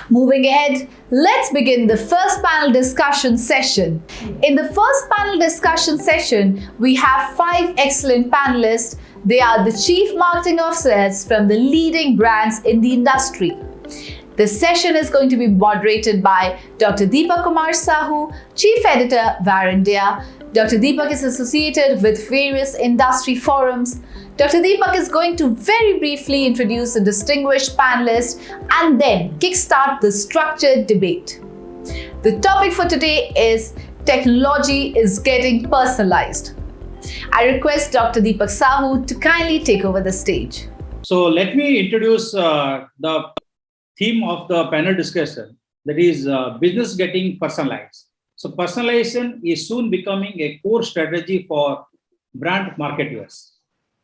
Moving ahead, let's begin the first panel discussion session. In the first panel discussion session, we have 5 excellent panelists. They are the chief marketing officers from the leading brands in the industry. This session is going to be moderated by Dr. Deepak Kumar Sahu, Chief Editor, VARINDIA. Dr. Deepak is associated with various industry forums. Dr. Deepak is going to very briefly introduce the distinguished panelists and then kickstart the structured debate. The topic for today is technology is getting personalized. I request Dr. Deepak Sahu to kindly take over the stage. So let me introduce the theme of the panel discussion, that is business getting personalized. So personalization is soon becoming a core strategy for brand marketers.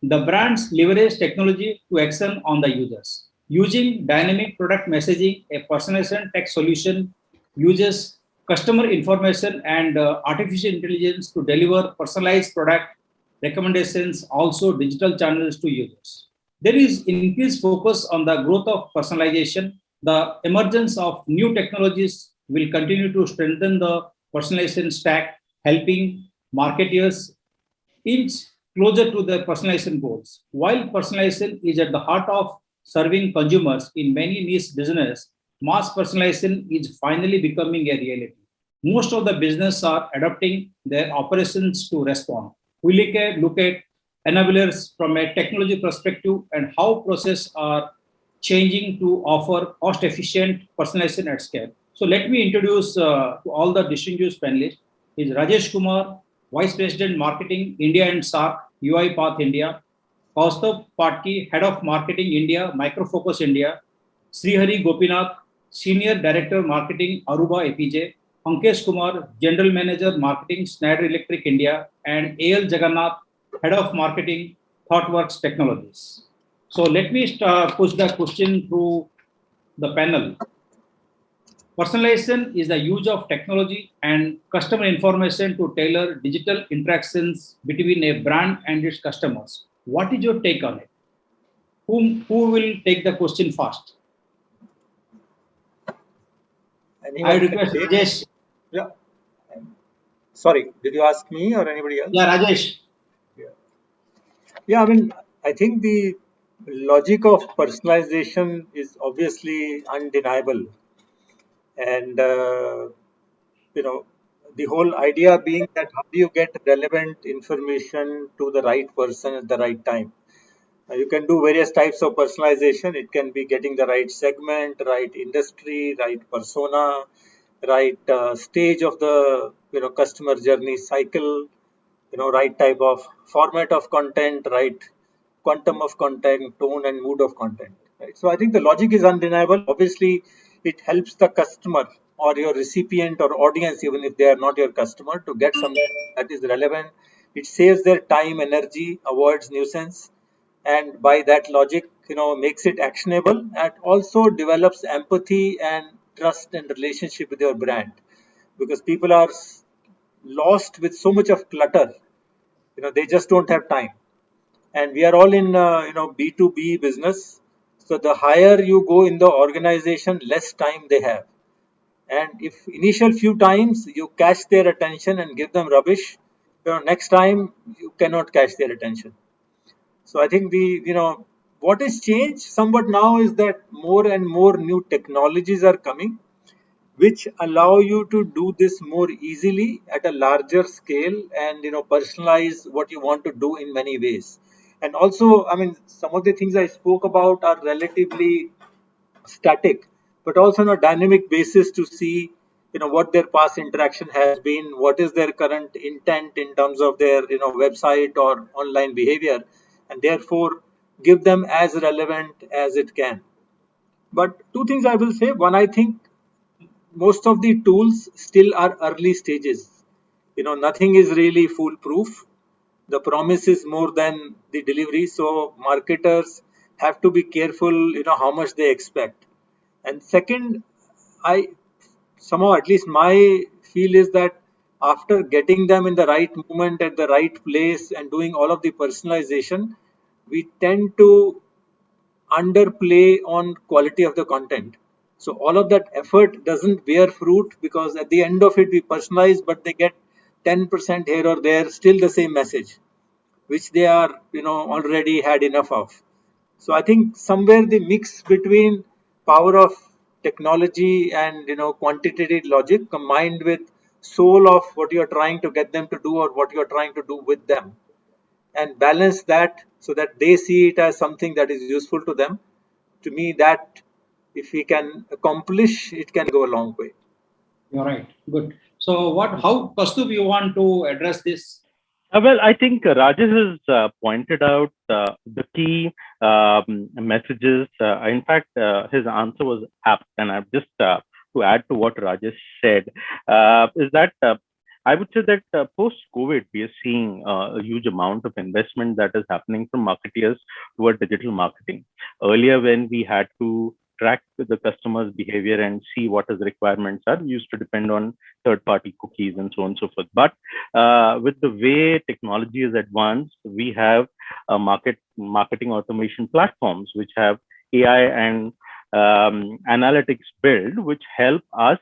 The brands leverage technology to excel on the users. Using dynamic product messaging, a personalization tech solution uses customer information and artificial intelligence to deliver personalized product recommendations, also digital channels to users. There is increased focus on the growth of personalization. The emergence of new technologies will continue to strengthen the personalization stack, helping marketers inch closer to their personalization goals. While personalization is at the heart of serving consumers in many niche business, mass personalization is finally becoming a reality. Most of the business are adapting their operations to respond. We look at enablers from a technology perspective and how processes are changing to offer cost-efficient personalization at scale. So let me introduce to all the distinguished panelists is Rajesh Kumar, Vice President Marketing India and SAARC, UiPath India; Kaustubh, Patki, Head of Marketing India, Microfocus India; Srihari Gopinath, Senior Director Marketing Aruba APJ; Ankesh Kumar, General Manager Marketing Schneider Electric India; and Jagannath, Head of Marketing ThoughtWorks Technologies. So let me push the question through the panel. Personalization is the use of technology and customer information to tailor digital interactions between a brand and its customers. What is your take on it? Who will take the question first? Anyone I request Rajesh. Yeah. Sorry, did you ask me or anybody else? Yeah, Rajesh. Yeah, I mean, I think the logic of personalization is obviously undeniable. And, the whole idea being that how do you get relevant information to the right person at the right time? You can do various types of personalization. It can be getting the right segment, right industry, right persona, right stage of the customer journey cycle, right type of format of content, right quantum of content, tone and mood of content. Right. So I think the logic is undeniable. Obviously, it helps the customer or your recipient or audience, even if they are not your customer, to get something that is relevant. It saves their time, energy, avoids nuisance, and by that logic, makes it actionable and also develops empathy and trust and relationship with your brand, because people are lost with so much of clutter. They just don't have time, and we are all in B2B business. So the higher you go in the organization, less time they have. And if initial few times you catch their attention and give them rubbish, next time you cannot catch their attention. So I think what has changed somewhat now is that more and more new technologies are coming, which allow you to do this more easily at a larger scale and personalize what you want to do in many ways. And also, I mean, some of the things I spoke about are relatively static, but also on a dynamic basis to see what their past interaction has been, what is their current intent in terms of their website or online behavior, and therefore give them as relevant as it can. But two things I will say. One, I think most of the tools still are early stages. Nothing is really foolproof. The promise is more than the delivery. So marketers have to be careful, how much they expect. And second, I somehow, at least my feel is that after getting them in the right moment at the right place and doing all of the personalization, we tend to underplay on quality of the content. So all of that effort doesn't bear fruit because at the end of it we personalize, but they get 10% here or there, still the same message, which they are, already had enough of. So I think somewhere the mix between power of technology and quantitative logic combined with soul of what you're trying to get them to do or what you're trying to do with them, and balance that so that they see it as something that is useful to them. To me, that if we can accomplish, it can go a long way. You're right. Good. So, how, Kaustubh, you want to address this? Well, I think Rajesh has pointed out the key messages. In fact, his answer was apt, and I've just to add to what Rajesh said is that I would say that post-COVID, we are seeing a huge amount of investment that is happening from marketeers toward digital marketing. Earlier, when we had to track the customer's behavior and see what his requirements are, we used to depend on third-party cookies and so on and so forth. But with the way technology is advanced, we have marketing automation platforms which have AI and analytics built, which help us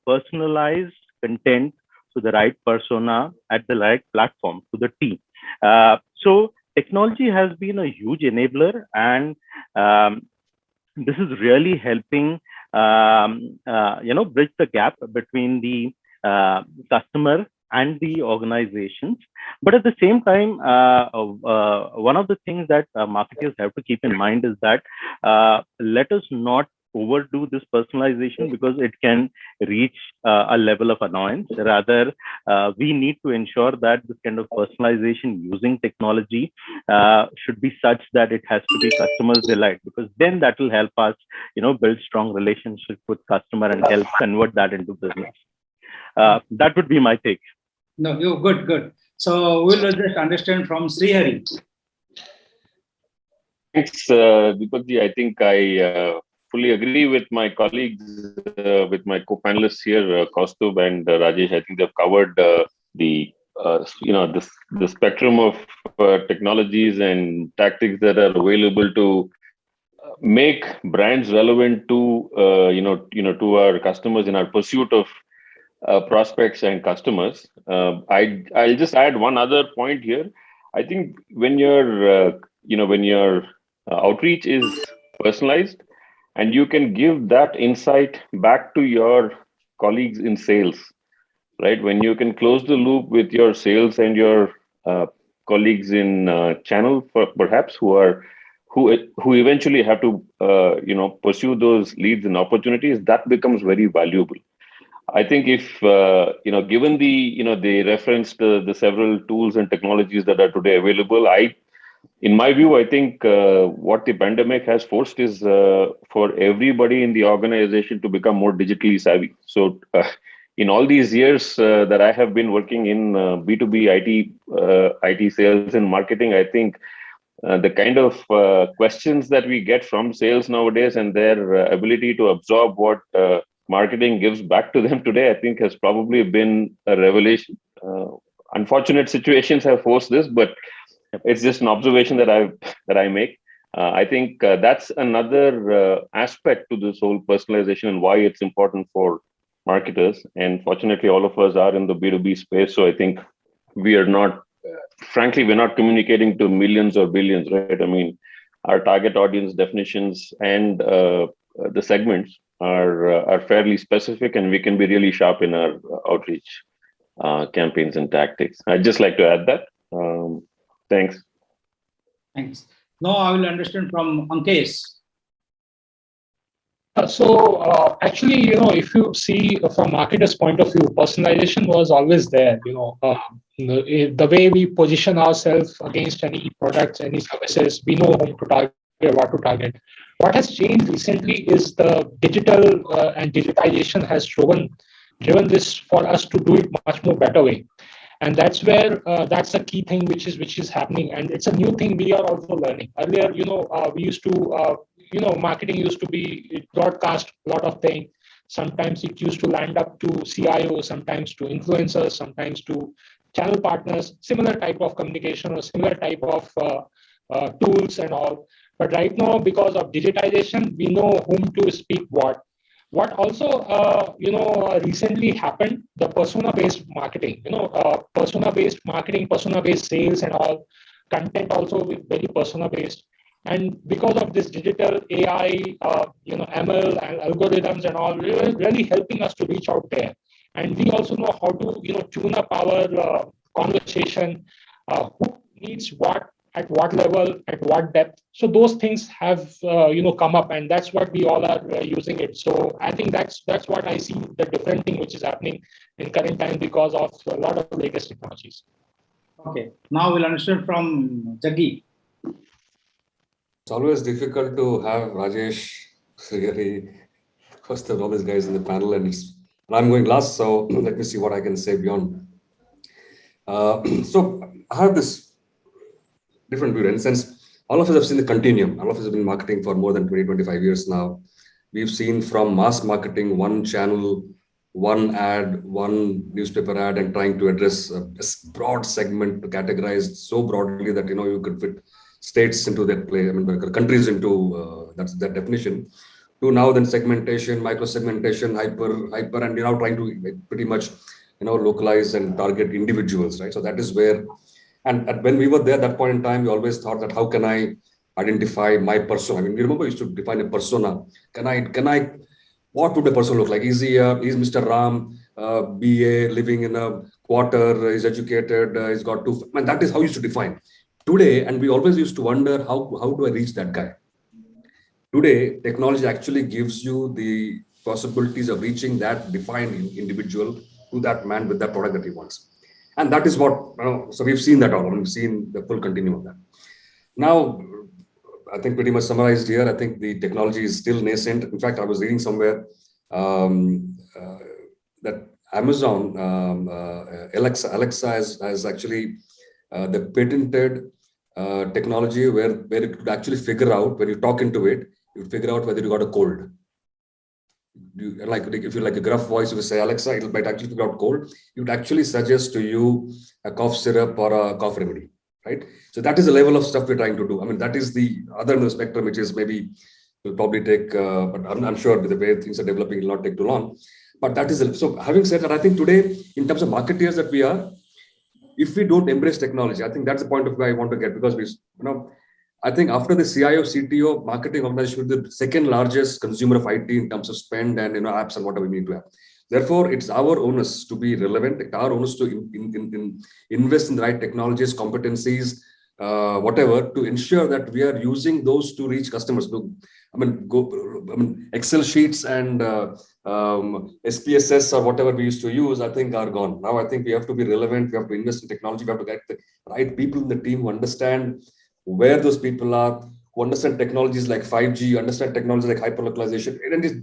personalize content to the right persona at the right platform to the team. So technology has been a huge enabler, and this is really helping bridge the gap between the customer and the organizations. But at the same time, one of the things that marketers have to keep in mind is that let us not overdo this personalization because it can reach a level of annoyance. Rather, we need to ensure that this kind of personalization using technology should be such that it has to be customers' delight, because then that will help us, build strong relationships with customer and help convert that into business. That would be my take. No, you good. So we'll just understand from Srihari. Thanks, Deepak. I think I fully agree with my colleagues, with my co-panelists here, Kaustubh and Rajesh. I think they've covered the spectrum of technologies and tactics that are available to make brands relevant to to our customers in our pursuit of prospects and customers. I'll just add one other point here. I think when your outreach is personalized and you can give that insight back to your colleagues in sales, right? When you can close the loop with your sales and your colleagues in channel, perhaps who eventually have to pursue those leads and opportunities, that becomes very valuable. I think if given they referenced the several tools and technologies that are today available, in my view, I think what the pandemic has forced is for everybody in the organization to become more digitally savvy. So in all these years that I have been working in B2B IT sales and marketing, I think the kind of questions that we get from sales nowadays and their ability to absorb what marketing gives back to them today, I think has probably been a revelation. Unfortunate situations have forced this, but it's just an observation that I make. I think that's another aspect to this whole personalization and why it's important for marketers. And fortunately, all of us are in the B2B space. So I think we're not communicating to millions or billions, right? I mean, our target audience definitions and the segments are fairly specific, and we can be really sharp in our outreach campaigns and tactics. I'd just like to add that. Thanks. Now I will understand from Ankesh. Actually, if you see from marketer's point of view, personalization was always there. The way we position ourselves against any products, any services, we know whom to target, what to target. What has changed recently is the digital and digitization has driven this for us to do it much more better way. And that's where that's a key thing which is happening, and it's a new thing we are also learning. Earlier, we used to, marketing used to be broadcast a lot of things. Sometimes it used to land up to CIO, sometimes to influencers, sometimes to channel partners. Similar type of communication or similar type of tools and all. But right now, because of digitization, we know whom to speak what. What also, recently happened, the persona-based marketing, persona-based marketing, persona-based sales and all, content also very persona-based. And because of this digital AI, ML and algorithms and all, really helping us to reach out there. And we also know how to, tune up our conversation, who needs what, at what level, at what depth. So those things have, come up, and that's what we all are using it. So I think that's what I see the different thing which is happening in current time because of a lot of latest technologies. Okay, now we'll understand from Jaggi. It's always difficult to have Rajesh, Srihari, Kaustubh, all these guys in the panel, and I'm going last, so let me see what I can say beyond. So I have this different view, in the sense, all of us have seen the continuum. All of us have been marketing for more than 20, 25 years now. We've seen from mass marketing, one channel, one ad, one newspaper ad, and trying to address a broad segment categorized so broadly that, you could fit states into that play, countries into that definition, to now then segmentation, micro segmentation, hyper, and trying to pretty much, localize and target individuals, right? So that is where, and when we were there at that point in time, we always thought that how can I identify my persona? You remember we used to define a persona. What would a person look like? Is Mr. Ram, BA, living in a quarter, is educated, he's got two, that is how you used to define. Today, and we always used to wonder, how do I reach that guy? Today, technology actually gives you the possibilities of reaching that defined individual to that man with that product that he wants. And that is what, so we've seen that all. We've seen the full continuum of that. Now, I think pretty much summarized here, I think the technology is still nascent. In fact, I was reading somewhere that Amazon, Alexa has actually the patented technology where it could actually figure out, when you talk into it, you figure out whether you got a cold. If you like a gruff voice, if you say Alexa, it might actually figure out cold. It would actually suggest to you a cough syrup or a cough remedy, right? So that is the level of stuff we're trying to do. That is the other end of the spectrum, which is maybe will probably take, but I'm sure with the way things are developing, it will not take too long. But that is, so having said that, I think today, in terms of marketeers that we are, if we don't embrace technology, I think that's the point of where I want to get, because I think after the CIO, CTO, marketing organization should be the second largest consumer of IT in terms of spend and apps and whatever we need to have. Therefore, it's our onus to be relevant. It's our onus to invest in the right technologies, competencies, whatever, to ensure that we are using those to reach customers. Excel sheets and SPSS or whatever we used to use, I think are gone. Now, I think we have to be relevant. We have to invest in technology. We have to get the right people in the team who understand where those people are, who understand technologies like 5G, understand technologies like hyperlocalization.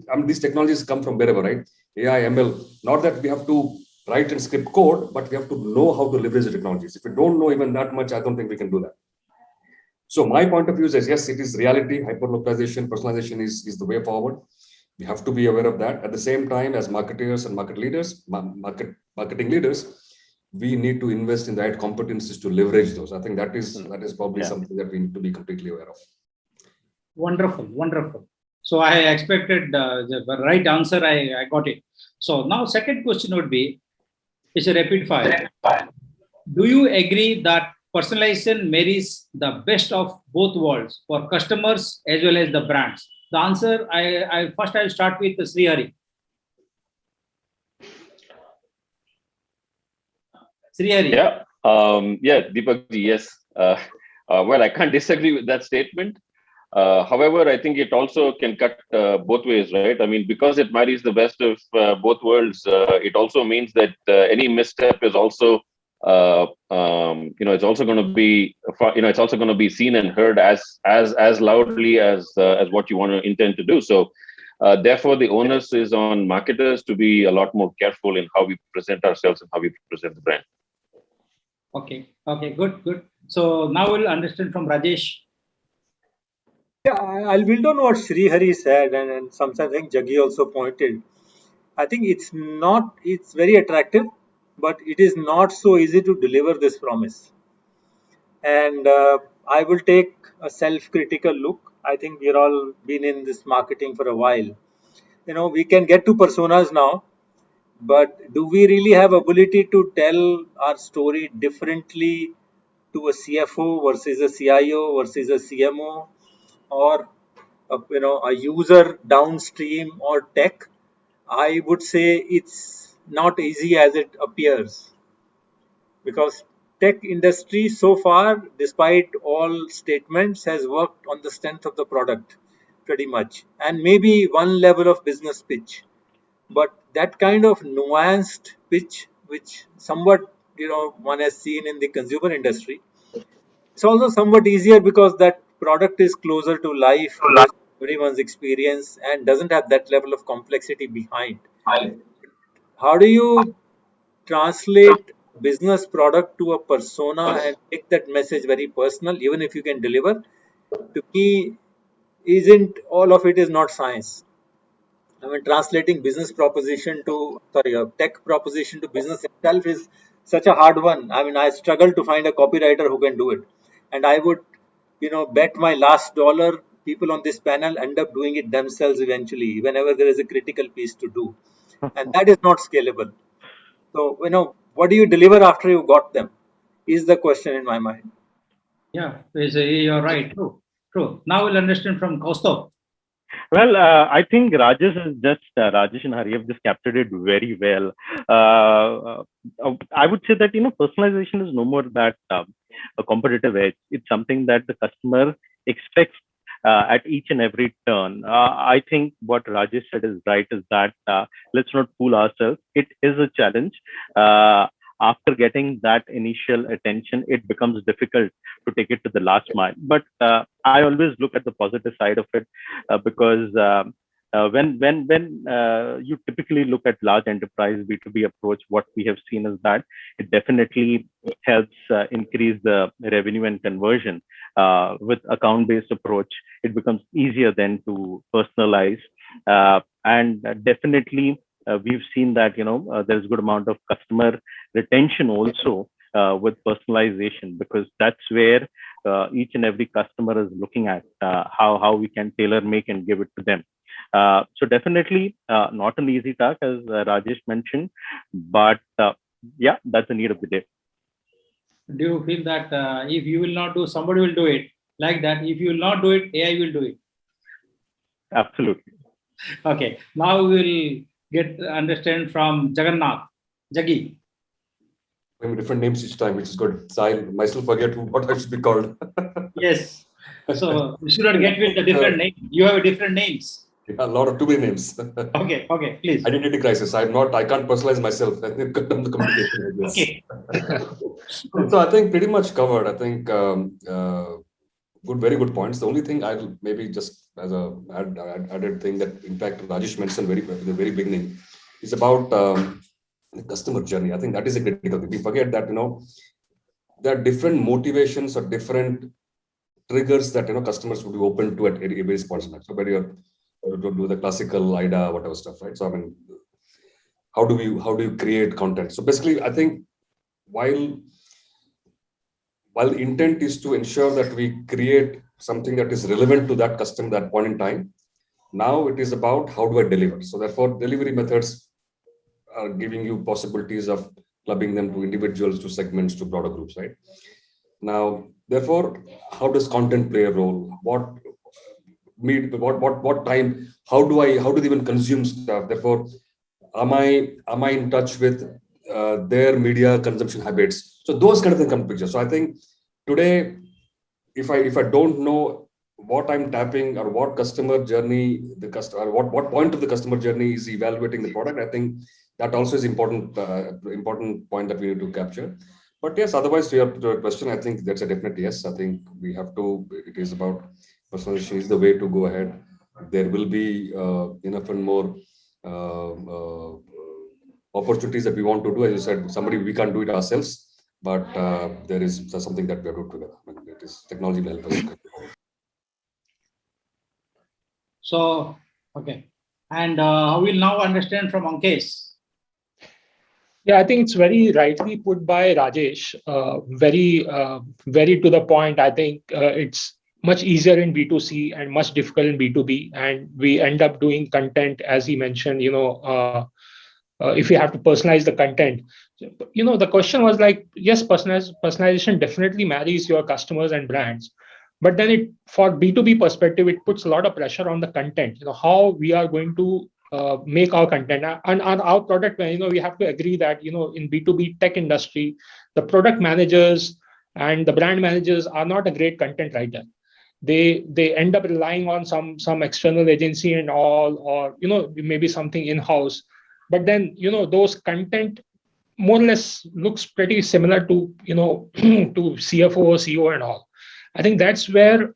And these technologies come from wherever, right? AI, ML. Not that we have to write and script code, but we have to know how to leverage the technologies. If we don't know even that much, I don't think we can do that. So my point of view is, yes, it is reality. Hyperlocalization, personalization is the way forward. We have to be aware of that. At the same time, as marketers and marketing leaders, we need to invest in the right competencies to leverage those. I think that is probably something that we need to be completely aware of. Wonderful, wonderful. So I expected the right answer. I got it. So now second question would be, it's a rapid fire. Do you agree that personalization marries the best of both worlds for customers as well as the brands? The answer, I'll start with Srihari. Srihari. Yeah, Deepak, yes. Well, I can't disagree with that statement. However, I think it also can cut both ways, right? Because it marries the best of both worlds, it also means that any misstep is also, it's also going to be, it's also going to be seen and heard as loudly as what you want to intend to do. So, therefore, the onus is on marketers to be a lot more careful in how we present ourselves and how we present the brand. Okay, good. So now we'll understand from Rajesh. Yeah, I'll build on what Srihari said and something Jaggi also pointed. I think it's very attractive, but it is not so easy to deliver this promise. And I will take a self-critical look. I think we're all been in this marketing for a while. We can get to personas now, but do we really have ability to tell our story differently to a CFO versus a CIO versus a CMO, or a user downstream or tech? I would say it's not easy as it appears, because tech industry so far, despite all statements, has worked on the strength of the product pretty much, and maybe one level of business pitch. But that kind of nuanced pitch, which somewhat one has seen in the consumer industry, it's also somewhat easier because that product is closer to life, closer to everyone's experience, and doesn't have that level of complexity behind. How do you translate business product to a persona and make that message very personal, even if you can deliver? To me, isn't all of it is not science. I mean, translating business proposition to, sorry, a tech proposition to business itself is such a hard one. I mean, I struggle to find a copywriter who can do it. And I would, bet my last dollar people on this panel end up doing it themselves eventually, whenever there is a critical piece to do. And that is not scalable. So, what do you deliver after you got them is the question in my mind. Yeah, you're right. True. True. Now we'll understand from Kaustubh. Well, I think Rajesh and Hari have just captured it very well. I would say that, personalization is no more that a competitive edge. It's something that the customer expects at each and every turn. I think what Rajesh said is right, is that let's not fool ourselves. It is a challenge. After getting that initial attention, it becomes difficult to take it to the last mile. But I always look at the positive side of it, because when you typically look at large enterprise B2B approach, what we have seen is that it definitely helps increase the revenue and conversion. With account-based approach, it becomes easier then to personalize, and definitely we've seen that there's a good amount of customer retention also with personalization, because that's where each and every customer is looking at how we can tailor make and give it to them. So definitely not an easy task, as Rajesh mentioned, but yeah, that's the need of the day. Do you feel that if you will not do, somebody will do it? Like that, if you will not do it, AI will do it? Absolutely. Okay, now we will get understand from Jagannath. Jaggi. Different names each time, which is good. So I myself forget what I should be called. Yes. So you should not get with the different name. You have different names. A lot of too many names. Okay, please. Identity crisis. I can't personalize myself. I think the communication, I guess. Okay. So I think pretty much covered. I think very good points. The only thing I'll maybe just as a added thing that in fact Rajesh mentioned in the very beginning is about the customer journey. I think that is a critical thing. We forget that there are different motivations or different triggers that customers would be open to at various points in time. So whether you're to do the classical IDA, whatever stuff, right? So I mean, how do you create content? So basically, I think while the intent is to ensure that we create something that is relevant to that customer that point in time, now it is about how do I deliver. So therefore, delivery methods are giving you possibilities of clubbing them to individuals, to segments, to broader groups, right? Now, therefore, how does content play a role? What time? How do they even consume stuff? Therefore, am I in touch with their media consumption habits? So those kind of things come to picture. So I think today, if I don't know what I'm tapping or what customer journey what point of the customer journey is evaluating the product, I think that also is important point that we need to capture. But yes, otherwise to your question, I think that's a definite yes. I think we have to. It is about personalization is the way to go ahead. There will be enough and more opportunities that we want to do. As you said, we can't do it ourselves, but there is something that we are doing together. I mean, it is technology will help us. So, okay. And we'll now understand from Ankesh. Yeah, I think it's very rightly put by Rajesh. Very to the point. I think it's much easier in B2C and much difficult in B2B. And we end up doing content, as he mentioned, if you have to personalize the content. The question was like, yes, personalization definitely marries your customers and brands. But then for B2B perspective, it puts a lot of pressure on the content, how we are going to make our content and on our product. We have to agree that in B2B tech industry, the product managers and the brand managers are not a great content writer. They end up relying on some external agency and all, or maybe something in-house. But then those content more or less looks pretty similar to to CFO or CEO and all. I think that's where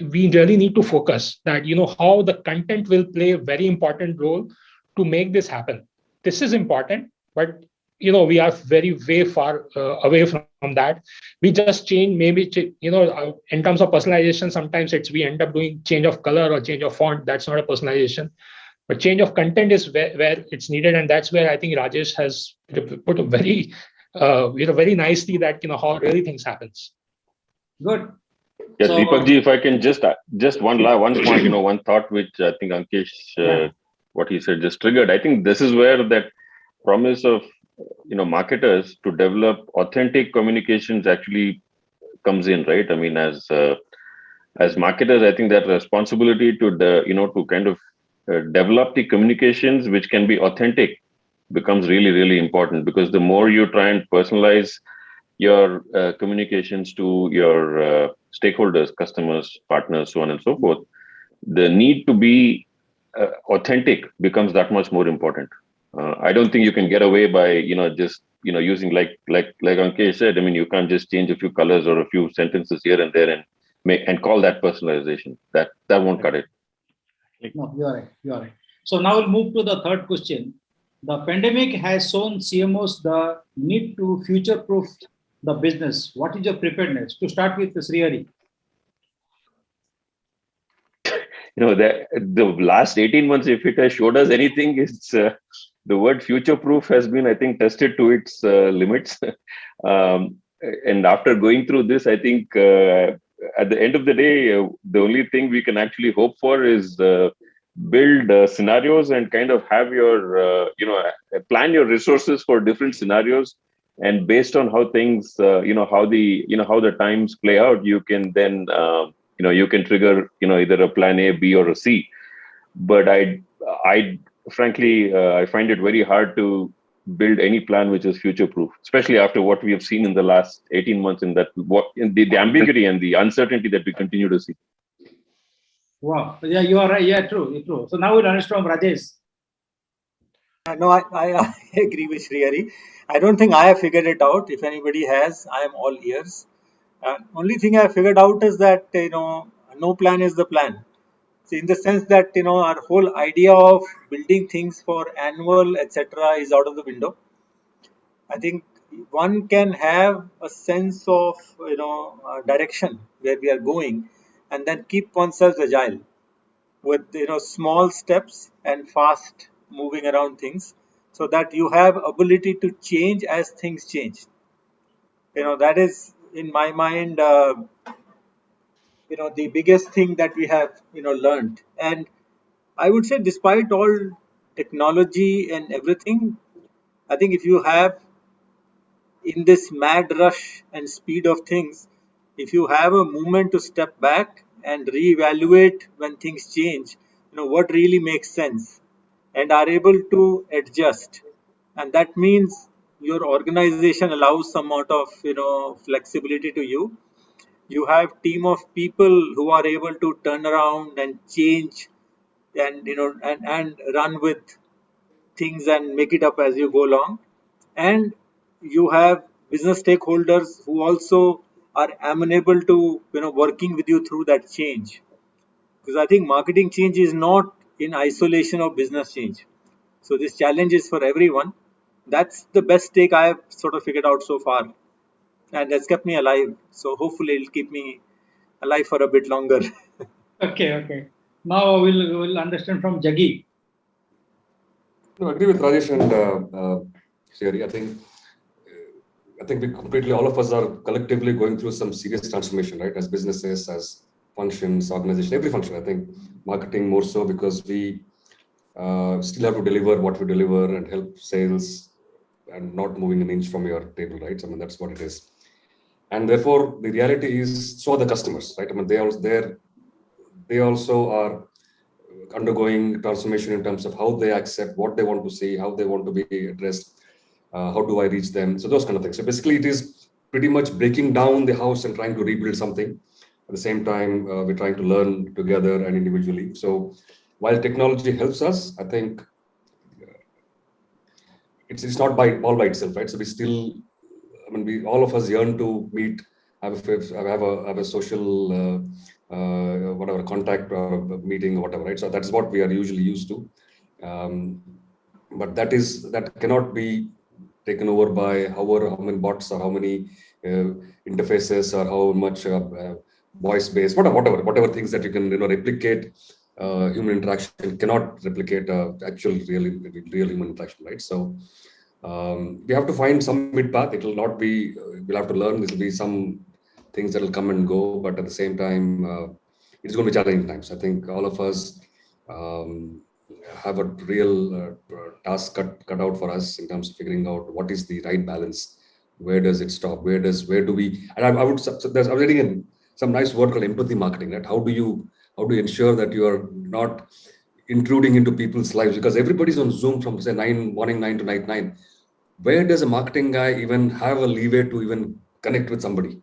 we really need to focus, that how the content will play a very important role to make this happen. This is important, but we are very way far away from that. We just change, maybe in terms of personalization, sometimes we end up doing change of color or change of font. That's not a personalization. But change of content is where it's needed, and that's where I think Rajesh has put a very, very nicely that how really things happens. Good. Yeah, so, Deepak ji, if I can just one point, one thought which I think Ankesh, what he said just triggered. I think this is where that promise of marketers to develop authentic communications actually comes in, right? I mean, as marketers, I think that responsibility to kind of develop the communications which can be authentic becomes really, really important, because the more you try and personalize your communications to your stakeholders, customers, partners, so on and so forth, the need to be authentic becomes that much more important. I don't think you can get away by just using like Ankesh said. I mean, you can't just change a few colors or a few sentences here and there and call that personalization. That won't cut it. No, you are right. So now we'll move to the third question. The pandemic has shown CMOs the need to future-proof the business. What is your preparedness? To start with, Srihari. The last 18 months, if it has showed us anything, it's the word future-proof has been, I think, tested to its limits. And after going through this, I think at the end of the day, the only thing we can actually hope for is build scenarios and kind of have your, plan your resources for different scenarios. And based on how things, how the times play out, you can then, you can trigger, either a plan A, B, or a C. But I frankly, I find it very hard to build any plan which is future-proof, especially after what we have seen in the last 18 months, in the ambiguity and the uncertainty that we continue to see. Wow. Yeah, you are right. Yeah, true. So now we'll understand from Rajesh. No, I agree with Srihari. I don't think I have figured it out. If anybody has, I am all ears. Only thing I figured out is that, no plan is the plan. So in the sense that, our whole idea of building things for annual, etc. is out of the window. I think one can have a sense of, direction where we are going, and then keep oneself agile with, small steps and fast moving around things, so that you have ability to change as things change. That is, in my mind, the biggest thing that we have, learned. And I would say, despite all technology and everything, I think if you have, in this mad rush and speed of things, if you have a moment to step back and reevaluate when things change, what really makes sense, and are able to adjust. And that means your organization allows some amount of, flexibility to you. You have team of people who are able to turn around and change, and and run with things and make it up as you go along. And you have business stakeholders who also are amenable to working with you through that change, because I think marketing change is not in isolation of business change. So this challenge is for everyone. That's the best take I have sort of figured out so far, and that's kept me alive. So hopefully it'll keep me alive for a bit longer. Okay. Now we'll understand from Jaggi. I agree with Rajesh, and Srihari. I think we completely, all of us are collectively going through some serious transformation, right? As businesses, as functions, organization, every function. I think marketing more so because we still have to deliver what we deliver and help sales and not moving an inch from your table, right? I mean, that's what it is. And therefore, the reality is, so are the customers, right? I mean, they also are undergoing transformation in terms of how they accept what they want to see, how they want to be addressed, how do I reach them? So those kind of things. So basically, it is pretty much breaking down the house and trying to rebuild something. At the same time, we're trying to learn together and individually. So while technology helps us, I think it's not all by itself, right? So we still, I mean, we all of us yearn to meet, have a social whatever contact or a meeting or whatever, right? So that's what we are usually used to, but that cannot be taken over by how many bots or how many interfaces or how much voice based whatever things that you can replicate. Human interaction cannot replicate actual real human interaction, right? So we have to find some mid path. It will not be, we'll have to learn. There will be some things that will come and go, but at the same time, it's going to be challenging times. I think all of us have a real task cut out for us in terms of figuring out what is the right balance. Where does it stop? Where do we? And I would. So there's already some nice word called empathy marketing. Right? How do you ensure that you are not intruding into people's lives, because everybody's on Zoom from say morning 9 to night 9. Where does a marketing guy even have a leeway to even connect with somebody?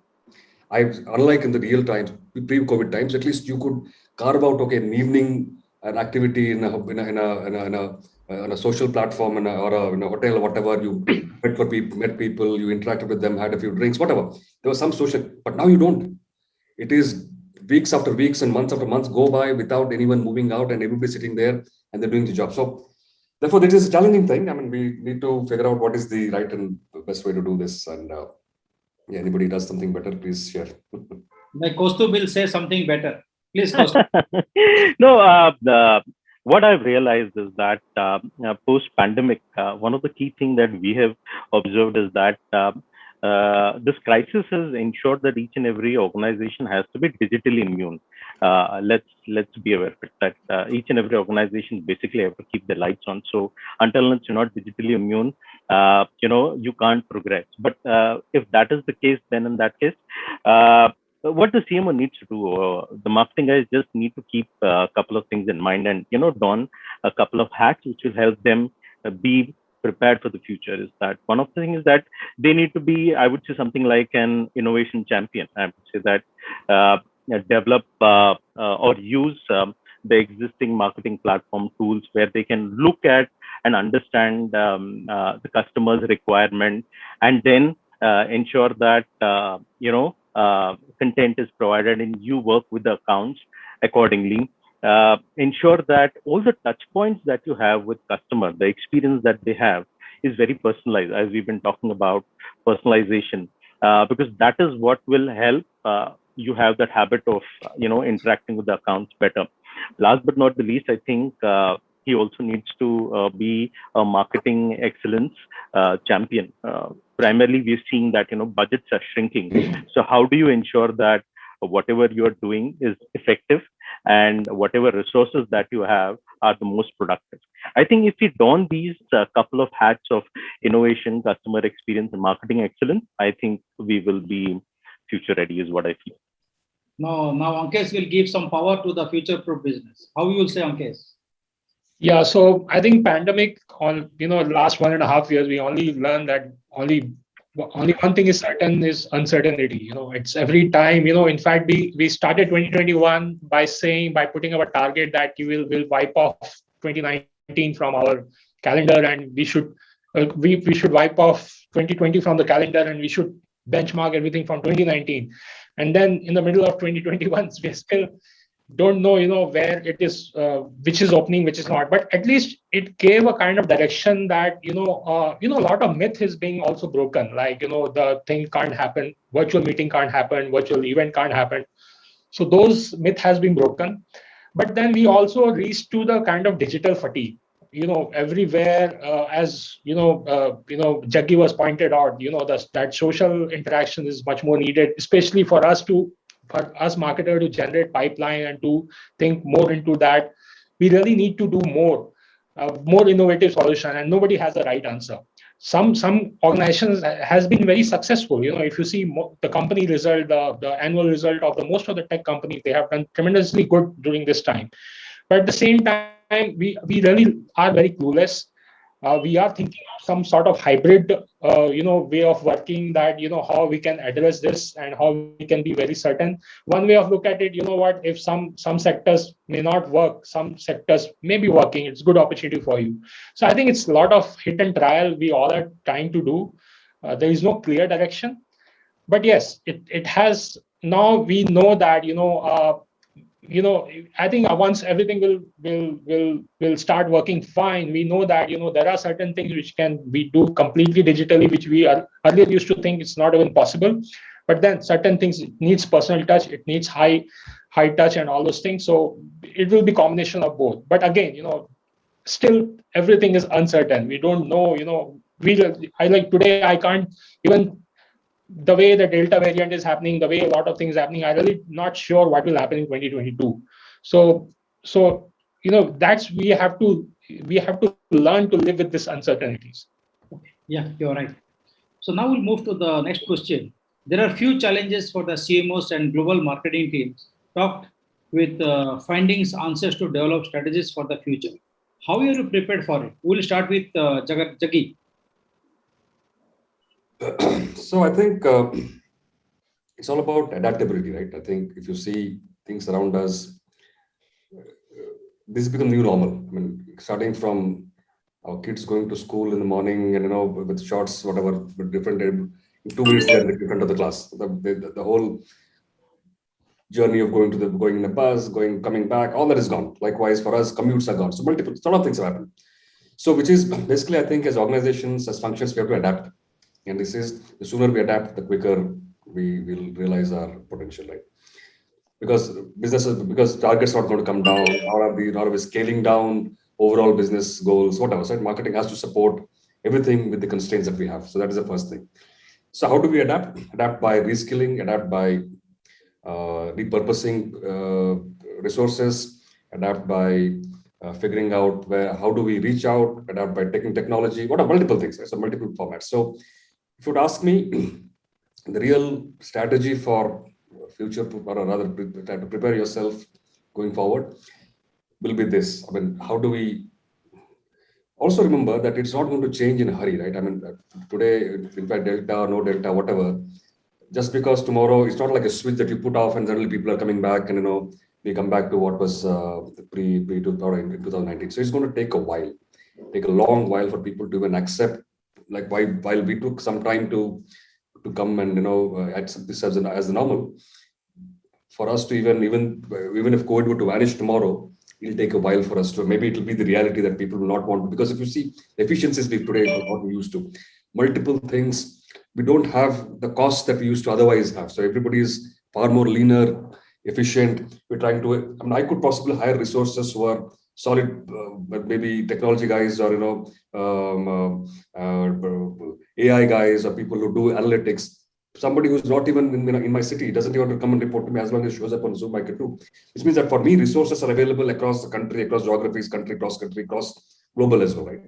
Unlike in the real times, pre-COVID times, at least you could carve out an evening, an activity in a social platform or in a hotel or whatever. You met people, you interacted with them, had a few drinks, whatever. There was some social, but now you don't. It is weeks after weeks and months after months go by without anyone moving out and everybody sitting there and they're doing the job. So therefore, this is a challenging thing. I mean, we need to figure out what is the right and best way to do this. And anybody does something better, please share. Like Kaustubh will say something better. Please, Kaustubh. No, what I've realized is that post-pandemic, one of the key things that we have observed is that this crisis has ensured that each and every organization has to be digitally immune. Let's be aware that each and every organization basically have to keep the lights on. So until you're not digitally immune, you can't progress. But if that is the case, then in that case, what the CMO needs to do, the marketing guys just need to keep a couple of things in mind and don a couple of hats which will help them be prepared for the future. Is that one of the things that they need to be, I would say, something like an innovation champion. I would say that develop or use the existing marketing platform tools where they can look at and understand the customer's requirement, and then ensure that content is provided and you work with the accounts accordingly. Ensure that all the touch points that you have with customer, the experience that they have is very personalized, as we've been talking about personalization, because that is what will help you have that habit of interacting with the accounts better. Last but not the least, I think he also needs to be a marketing excellence champion. Primarily, we're seeing that budgets are shrinking. So how do you ensure that whatever you are doing is effective and whatever resources that you have are the most productive? I think if we don these couple of hats of innovation, customer experience, and marketing excellence, I think we will be future ready, is what I feel. Now Ankesh will give some power to the future-proof business. How you will say, Ankesh? Yeah, so I think pandemic on last 1.5 years, we only learned that only one thing is certain is uncertainty. It's every time. In fact, we started 2021 by putting our target that we'll wipe off 2019 from our calendar, and we should wipe off 2020 from the calendar, and we should benchmark everything from 2019. And then in the middle of 2021, we still don't know, where it is, which is opening, which is not. But at least it gave a kind of direction that, a lot of myth is being also broken. Like, the thing can't happen, virtual meeting can't happen, virtual event can't happen. So those myth has been broken. But then we also reached to the kind of digital fatigue. everywhere, as Jaggi was pointed out, that social interaction is much more needed, especially for us marketer to generate pipeline and to think more into that. We really need to do more innovative solution, and nobody has the right answer. Some organizations has been very successful. If you see the company result, the annual result of most of the tech companies, they have done tremendously good during this time. But at the same time, we really are very clueless. We are thinking of some sort of hybrid, way of working, that, how we can address this and how we can be very certain. One way of look at it, what, if some sectors may not work, some sectors may be working, it's good opportunity for you. So I think it's a lot of hit and trial we all are trying to do. There is no clear direction, but yes, it has. Now we know that, I think once everything will start working fine, we know that, there are certain things which can we do completely digitally, which we earlier used to think it's not even possible. But then certain things, it needs personal touch, it needs high touch and all those things. So it will be combination of both. But again, still everything is uncertain. We don't know, today I can't even, the way the Delta variant is happening, the way a lot of things happening, I'm really not sure what will happen in 2022. So that's we have to learn to live with these uncertainties. Yeah, you're right. So now we'll move to the next question. There are few challenges for the CMOs and global marketing teams. Talked with findings, answers to develop strategies for the future. How are you prepared for it? We'll start with Jaggi. So I think it's all about adaptability, right? I think if you see things around us, this becomes new normal. I mean, starting from our kids going to school in the morning and, with shorts, whatever, with different, in 2 minutes they're in front of the class. The whole journey of going in a bus, coming back, all that is gone. Likewise, for us, commutes are gone. So a lot of things have happened. So which is basically, I think, as organizations, as functions, we have to adapt. And this is, the sooner we adapt, the quicker we will realize our potential, right? Because targets are not going to come down, nor are we scaling down overall business goals, whatever. So marketing has to support everything with the constraints that we have. So that is the first thing. So how do we adapt? Adapt by reskilling, adapt by repurposing resources, adapt by figuring out how do we reach out, adapt by taking technology, what are multiple things, right? So multiple formats. So if you would ask me, the real strategy for future, or rather try to prepare yourself going forward, will be this. I mean, how do we also remember that it's not going to change in a hurry, right? I mean, today, in fact, Delta or no Delta, whatever, just because tomorrow, it's not like a switch that you put off and suddenly people are coming back and, we come back to what was pre-2019. So it's going to take a long while for people to even accept, like while we took some time to come and, accept this as the normal. For us to even if COVID were to vanish tomorrow, it'll take a while for us to, maybe it'll be the reality that people will not want to, because if you see the efficiencies we today are what we used to, multiple things, we don't have the costs that we used to otherwise have. So everybody is far more leaner, efficient. We're trying to, I could possibly hire resources who are solid, but maybe technology guys or, AI guys or people who do analytics. Somebody who's not even in my city doesn't even want to come and report to me, as long as it shows up on Zoom, I can do. Which means that for me, resources are available across the country, across geographies, across global as well, right?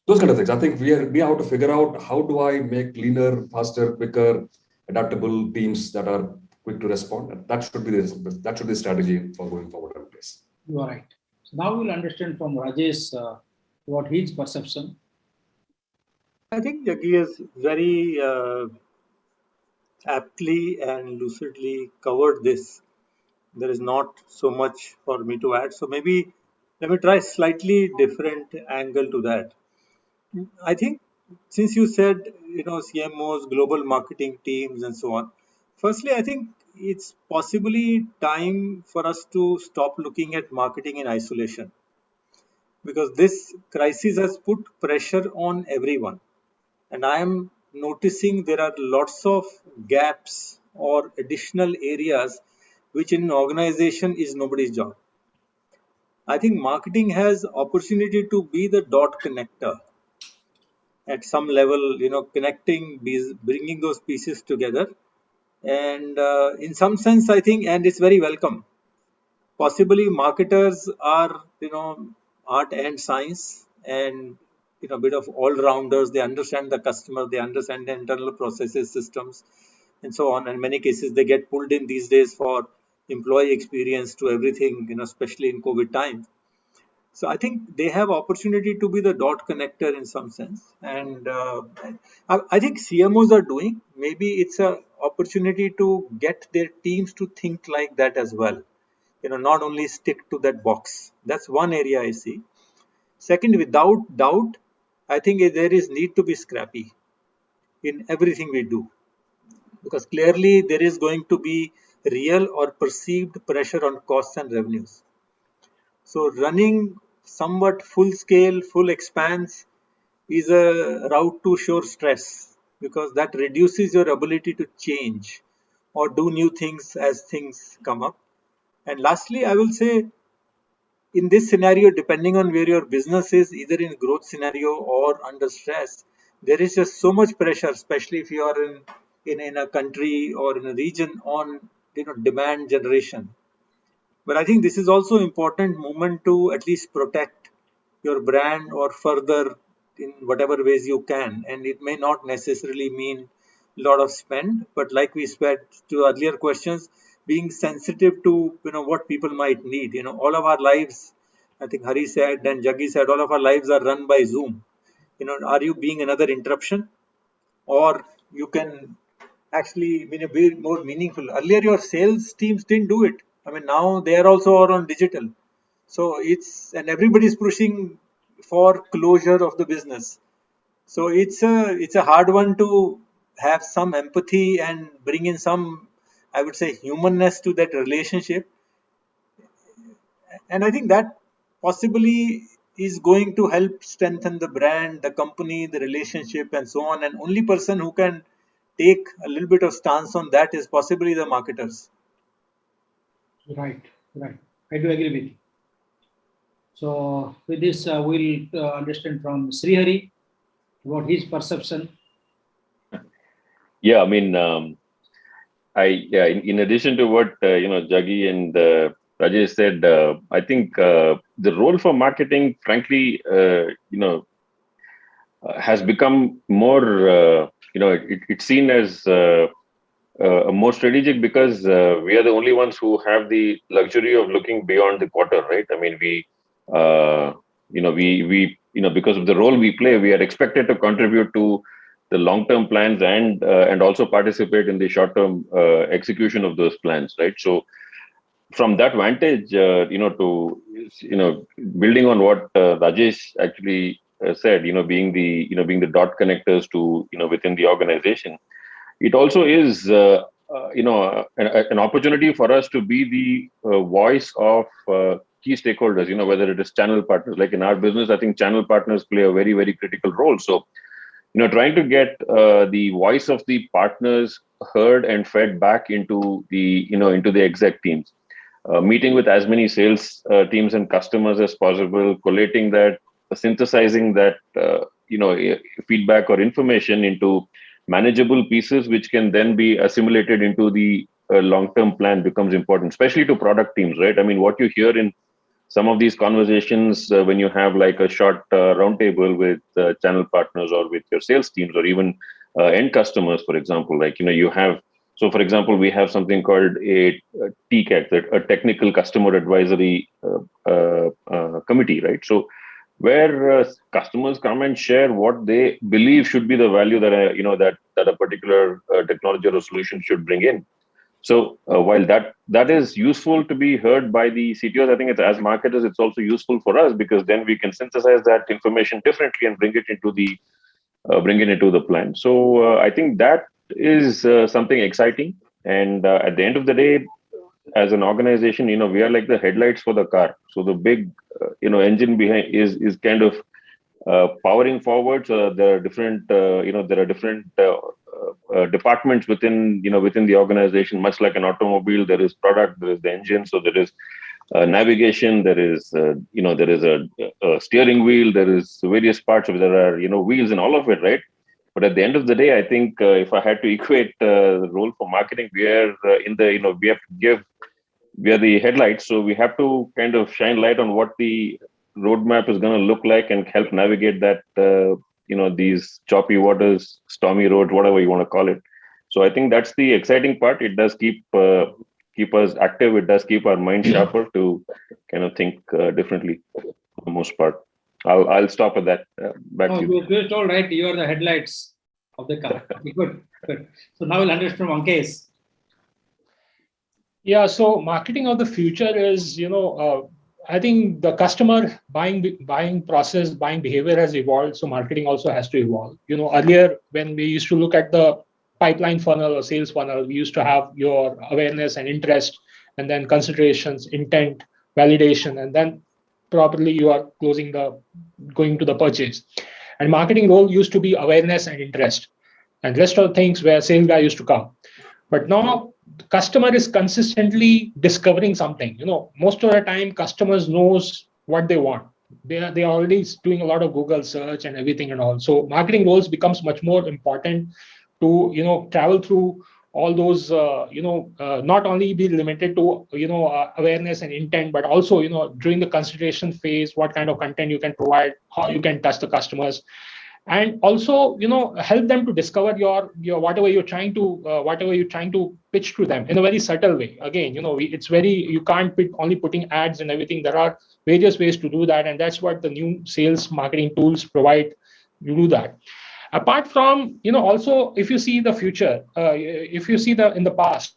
Those kind of things. I think we have to figure out, how do I make leaner, faster, quicker, adaptable teams that are quick to respond. And that should be the strategy for going forward in place. You are right. So now we'll understand from Rajesh what his perception. I think Jaggi has very aptly and lucidly covered this. There is not so much for me to add. So maybe let me try slightly different angle to that. I think since you said, CMOs, global marketing teams and so on, firstly, I think it's possibly time for us to stop looking at marketing in isolation, because this crisis has put pressure on everyone. And I am noticing there are lots of gaps or additional areas which in an organization is nobody's job. I think marketing has opportunity to be the dot connector at some level, connecting these, bringing those pieces together. And in some sense, I think, and it's very welcome. Possibly marketers are, art and science, and a bit of all rounders. They understand the customer, they understand the internal processes, systems, and so on. And in many cases, they get pulled in these days for employee experience to everything, especially in COVID times. So I think they have opportunity to be the dot connector in some sense, and I think CMOs are doing. Maybe it's a opportunity to get their teams to think like that as well. Not only stick to that box. That's one area I see. Second, without doubt, I think there is need to be scrappy in everything we do, because clearly there is going to be real or perceived pressure on costs and revenues. So running somewhat full scale, full expanse is a route to sure stress, because that reduces your ability to change or do new things as things come up. And lastly, I will say, in this scenario, depending on where your business is, either in growth scenario or under stress, there is just so much pressure, especially if you are in a country or in a region, on demand generation. But I think this is also important moment to at least protect your brand or further in whatever ways you can. And it may not necessarily mean a lot of spend, but like we said to earlier questions, being sensitive to what people might need. All of our lives, I think Hari said and Jaggi said, all of our lives are run by Zoom. Are you being another interruption, or you can actually be more meaningful? Earlier, your sales teams didn't do it. I mean, now they are also on digital. So and everybody's pushing for closure of the business. So it's a hard one to have some empathy and bring in some, I would say, humanness to that relationship. And I think that possibly is going to help strengthen the brand, the company, the relationship, and so on. And only person who can take a little bit of stance on that is possibly the marketers. Right, right. I do agree with you. So with this, we'll understand from Srihari about his perception. Yeah, I mean, in addition to what Jaggi and Rajesh said, I think the role for marketing, frankly, has become more, it's seen as more strategic, because we are the only ones who have the luxury of looking beyond the quarter, right? I mean, because of the role we play, we are expected to contribute to the long-term plans and also participate in the short-term execution of those plans, right? So from that vantage, building on what Rajesh actually said, being the dot connectors to within the organization, it also is an opportunity for us to be the voice of key stakeholders. Whether it is channel partners, like in our business, I think channel partners play a very, very critical role. So trying to get the voice of the partners heard and fed back into the exec teams, meeting with as many sales teams and customers as possible, collating that, synthesizing that feedback or information into manageable pieces, which can then be assimilated into the long-term plan, becomes important, especially to product teams, right? I mean, what you hear in some of these conversations when you have like a short roundtable with channel partners or with your sales teams, or even end customers, for example, like, you have, so for example, we have something called a TCAT, a technical customer advisory committee, right? So where customers come and share what they believe should be the value that that a particular technology or solution should bring in. So while that is useful to be heard by the CTOs, I think as marketers, it's also useful for us, because then we can synthesize that information differently and bring it into the plan. So I think that is something exciting. And at the end of the day, as an organization, we are like the headlights for the car. So the big engine behind is kind of powering forward. So there are different departments within the organization. Much like an automobile, there is product, there is the engine. So there is navigation, there is there is a steering wheel, there is various parts of, there are wheels and all of it, right? But at the end of the day, I think if I had to equate the role for marketing, we are in the we have to give, we are the headlights, so we have to kind of shine light on what the roadmap is going to look like and help navigate that these choppy waters, stormy roads, whatever you want to call it. So I think that's the exciting part. It does keep us active. It does keep our mind sharper to kind of think differently for the most part. I'll stop at that. Back to you. You're all right. You are the headlights of the car. Okay, good. So now we'll understand from Ankesh. Yeah, so marketing of the future is, I think the customer buying process, buying behavior has evolved. So marketing also has to evolve. Earlier when we used to look at the pipeline funnel or sales funnel, we used to have your awareness and interest, and then considerations, intent, validation, and then probably you are going to the purchase. And marketing role used to be awareness and interest, and rest of the things where sales guy used to come. But now the customer is consistently discovering something. Most of the time customers knows what they want. They are already doing a lot of Google search and everything and all. So marketing roles becomes much more important to travel through all those not only be limited to awareness and intent, but also during the consideration phase, what kind of content you can provide, how you can touch the customers, and also help them to discover your whatever you're trying to pitch to them in a very subtle way. Again, it's very, you can't be only putting ads and everything. There are various ways to do that, and that's what the new sales marketing tools provide. You do that. Apart from also, if you see the future, if you see in the past,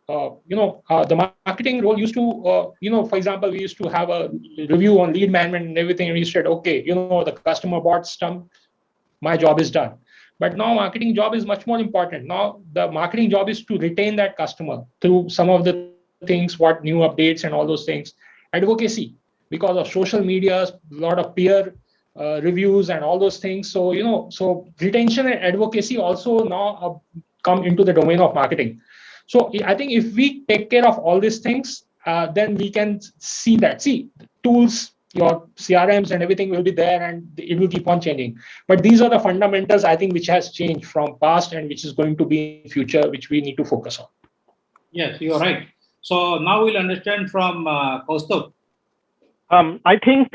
the marketing role used to for example, we used to have a review on lead management and everything, and we said, okay, the customer bought stuff, my job is done. But now marketing job is much more important. Now the marketing job is to retain that customer through some of the things, what new updates and all those things. Advocacy, because of social media, a lot of peer reviews and all those things. So so retention and advocacy also now come into the domain of marketing. So I think if we take care of all these things, then we can see tools, your CRMs and everything will be there, and it will keep on changing. But these are the fundamentals, I think, which has changed from past and which is going to be in future, which we need to focus on. Yes, you are right. So now we'll understand from Kaustubh. I think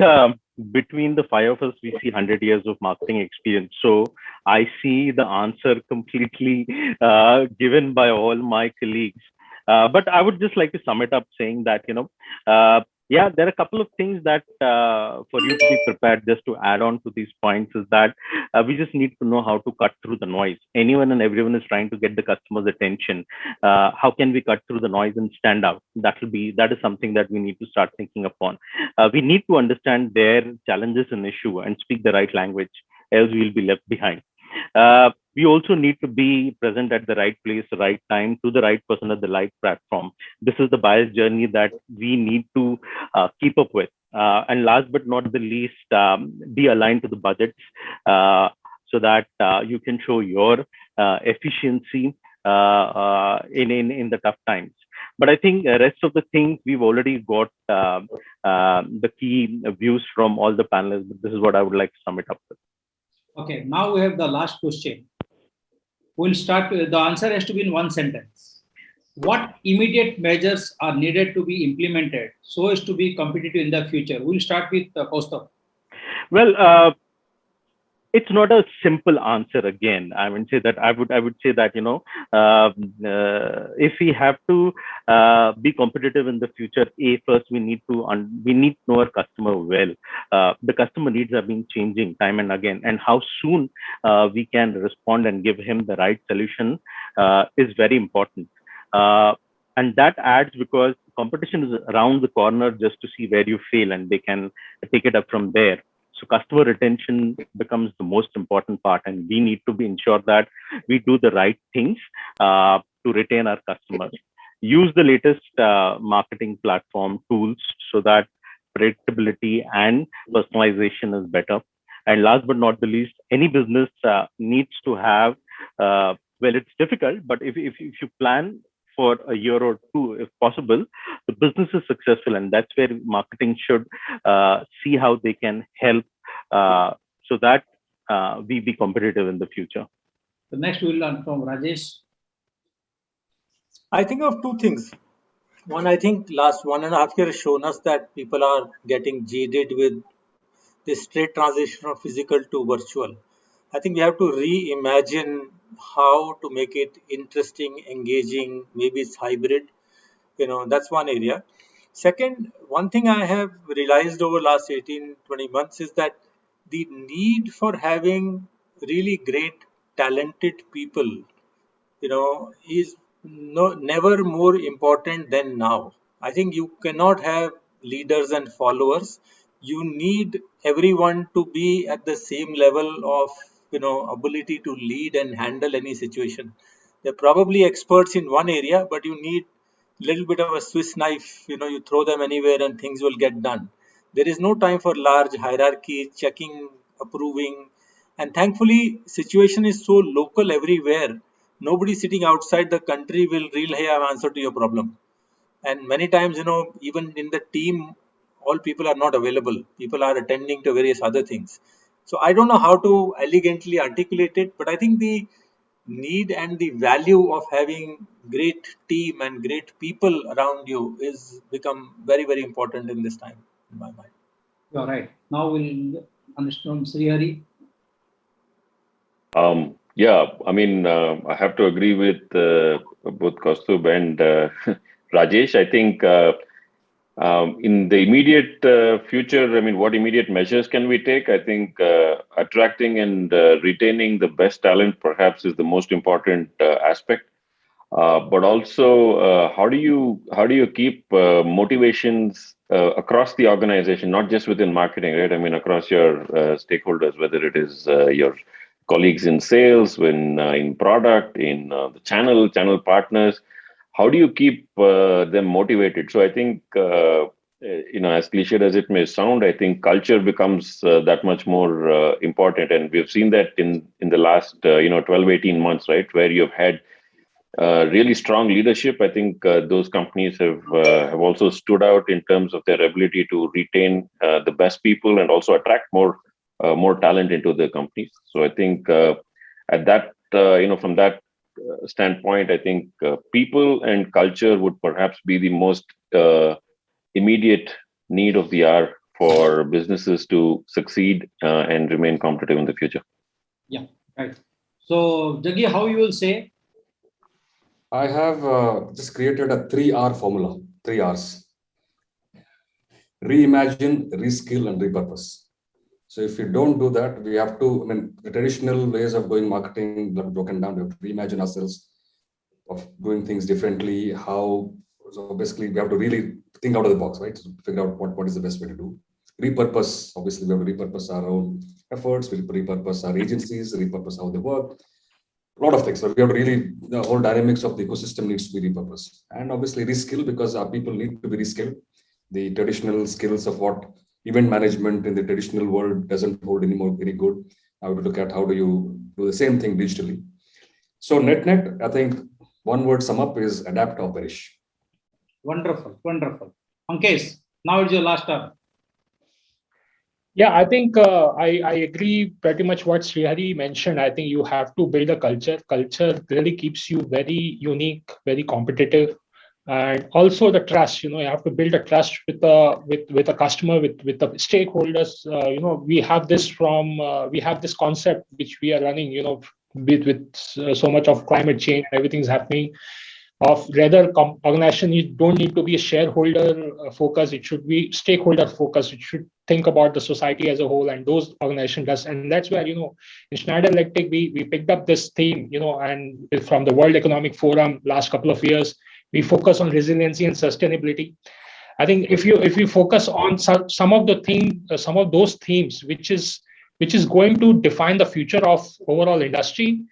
between the five of us, we see 100 years of marketing experience. So I see the answer completely given by all my colleagues. But I would just like to sum it up saying that, yeah, there are a couple of things that for you to be prepared, just to add on to these points, is that we just need to know how to cut through the noise. Anyone and everyone is trying to get the customer's attention. How can we cut through the noise and stand out? That is something that we need to start thinking upon. We need to understand their challenges and issue and speak the right language, else we'll be left behind. We also need to be present at the right place, the right time, to the right person at the right platform. This is the buyer's journey that we need to keep up with. And last but not the least, be aligned to the budgets so that you can show your efficiency in the tough times. But I think the rest of the things we've already got the key views from all the panelists. This is what I would like to sum it up with. Okay, now we have the last question. We'll start with, the answer has to be in one sentence. What immediate measures are needed to be implemented so as to be competitive in the future? We'll start with Kaustubh. Well, it's not a simple answer again. I would say that if we have to be competitive in the future, first we need to know our customer well. The customer needs have been changing time and again, and how soon we can respond and give him the right solution is very important. And that adds, because competition is around the corner just to see where you fail, and they can take it up from there. So customer retention becomes the most important part, and we need to be ensure that we do the right things to retain our customers. Use the latest marketing platform tools so that predictability and personalization is better. And last but not the least, any business needs to have, well, it's difficult, but if you plan for a year or two, if possible, the business is successful, and that's where marketing should see how they can help so that we be competitive in the future. The next we will learn from Rajesh. I think of two things. One, I think last 1.5 years has shown us that people are getting jaded with this straight transition from physical to virtual. I think we have to reimagine how to make it interesting, engaging, maybe it's hybrid. That's one area. Second, one thing I have realized over last 18-20 months is that the need for having really great, talented people, is never more important than now. I think you cannot have leaders and followers. You need everyone to be at the same level of, ability to lead and handle any situation. They're probably experts in one area, but you need a little bit of a Swiss knife. You throw them anywhere and things will get done. There is no time for large hierarchy, checking, approving. And thankfully, situation is so local everywhere. Nobody sitting outside the country will really have answer to your problem. And many times, even in the team, all people are not available. People are attending to various other things. So I don't know how to elegantly articulate it, but I think the need and the value of having great team and great people around you is become very, very important in this time, in my mind. You are right. Now we'll understand Srihari. Yeah, I mean, I have to agree with both Kaustubh and Rajesh. I think in the immediate future, I mean, what immediate measures can we take? I think attracting and retaining the best talent perhaps is the most important aspect. But also, how do you keep motivations across the organization, not just within marketing, right? I mean, across your stakeholders, whether it is your colleagues in sales, in product, in the channel partners. How do you keep them motivated? So I think, as cliched as it may sound, I think culture becomes that much more important. And we've seen that in the last, 12, 18 months, right? Where you've had really strong leadership. I think those companies have also stood out in terms of their ability to retain the best people and also attract more talent into the companies. So I think at that, from that standpoint, I think people and culture would perhaps be the most immediate need of the hour for businesses to succeed and remain competitive in the future. Yeah, right. So, Jaggi, how you will say? I have just created a 3R formula, 3 Rs. Reimagine, reskill, and repurpose. So if you don't do that, we have to, the traditional ways of doing marketing are broken down. We have to reimagine ourselves of doing things differently. So basically, we have to really think out of the box, right? So figure out what is the best way to do. Repurpose, obviously, we have to repurpose our own efforts. We'll repurpose our agencies, repurpose how they work. A lot of things. So we have really, the whole dynamics of the ecosystem needs to be repurposed. And obviously reskill, because our people need to be reskilled. The traditional skills of what event management in the traditional world doesn't hold anymore very good. I would look at how do you do the same thing digitally. So net, I think one word sum up is adapt or perish. Wonderful, wonderful. Ankesh, now it's your last turn. Yeah, I think I agree pretty much what Srihari mentioned. I think you have to build a culture. Culture really keeps you very unique, very competitive. And also the trust, you have to build a trust with a customer, with the stakeholders. We have this concept which we are running, with so much of climate change, everything's happening. Of rather, organization, you don't need to be a shareholder focus. It should be stakeholder focus. It should think about the society as a whole, and those organization does. And that's where, in Schneider Electric, we picked up this theme, and from the World Economic Forum last couple of years. We focus on resiliency and sustainability. I think if you focus on some of those themes, which is going to define the future of overall industry,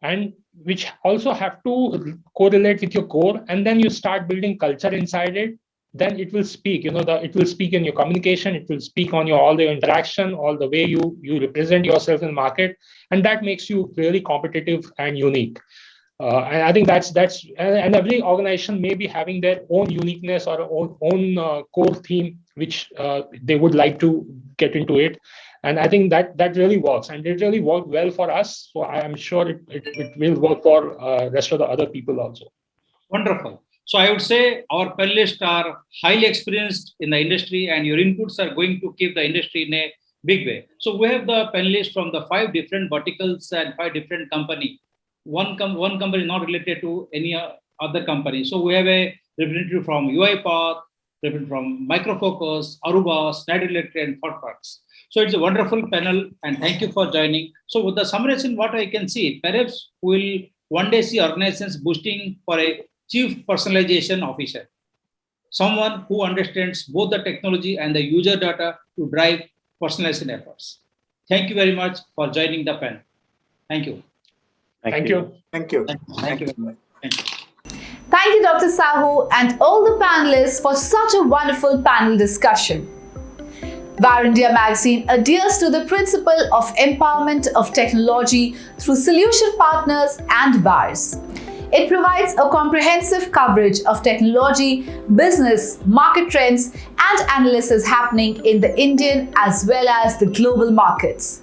and which also have to correlate with your core, and then you start building culture inside it, then it will speak. It will speak in your communication. It will speak on all the interaction, all the way you represent yourself in the market, and that makes you really competitive and unique. And I think and every organization may be having their own uniqueness or own core theme, which they would like to get into it. And I think that really works, and it really worked well for us. So I am sure it will work for rest of the other people also. Wonderful. So I would say our panelists are highly experienced in the industry, and your inputs are going to keep the industry in a big way. So we have the panelists from the 5 different verticals and 5 different companies. One company is not related to any other company. So we have a representative from UiPath, representative from Microfocus, Aruba, Schneider and ThoughtWorks. So it's a wonderful panel, and thank you for joining. So with the summation, what I can see, perhaps we'll one day see organizations boosting for a chief personalization officer, someone who understands both the technology and the user data to drive personalization efforts. Thank you very much for joining the panel. Thank you. Thank you. Thank you. Thank you. Thank you, Dr. Sahu, and all the panelists for such a wonderful panel discussion. VARINDIA magazine adheres to the principle of empowerment of technology through solution partners and VARs. It provides a comprehensive coverage of technology, business, market trends, and analysis happening in the Indian as well as the global markets.